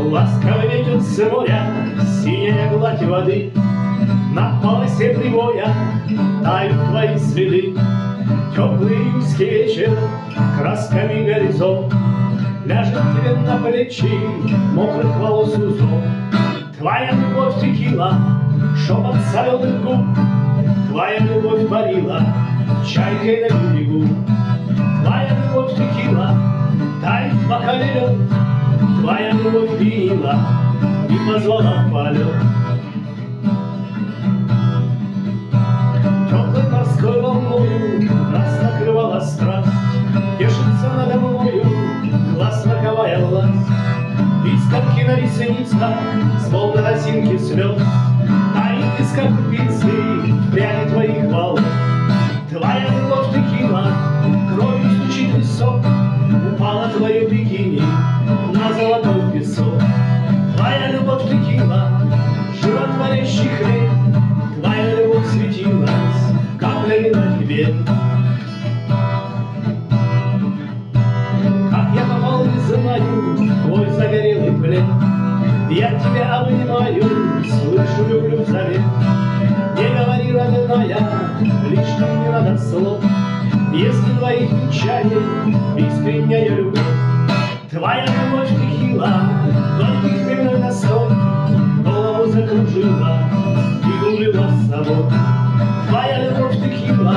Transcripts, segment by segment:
Ласковый ветер с моря, синяя гладь воды, на полосе прибоя тают твои следы. Теплый июльский вечер, красками горизонт ляжет тебе на плечи мокрых волос узор. Твоя любовь текила, шепот соленых губ, твоя любовь парила чайкой на берегу. Твоя любовь текила, тает в бокале лед, твоя любовь пила и позвала в полет. Теплой морской волною нас накрывала страсть, тешится надо мною глаз-роковая власть. Искорки на ресницах, словно росинки слез, тает из копытцы в пряди твоих волос. Твоя любовь текила, кровью стучит висок, упала твое бикини на золотой песок. Твоя любовь текила, животворящий хлеб, твоя любовь светилась каплями на тебе. Как я попал, не знаю, в твой загорелый плен, я тебя обнимаю, слышу, люблю в завет. Не говори, родная, лишним не надо слов, если твоих печалей искренняя любовь. Твоя любовь текила, горьких хмельной настой, голову закружила и увела с собой. Твоя любовь текила,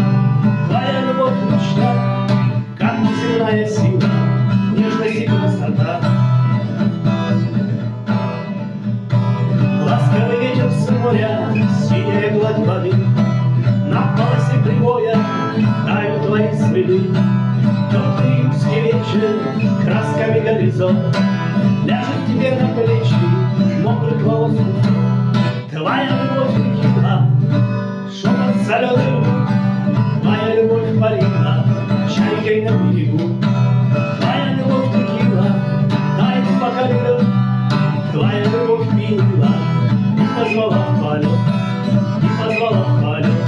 твоя любовь мечта, как неземная сила, нежность и красота. Ласковый ветер с моря, синяя гладь воды, на полосе прибоя тают твои следы. Теплый июльский вечер, красками горизонт ляжет тебе на плечи мокрых волос узор. Твоя любовь текила, шепот соленый губ, твоя любовь парила чайкой на берегу. Твоя любовь текила, тает в бокале лед, твоя любовь пила и позвала в полет, и позвала в полет.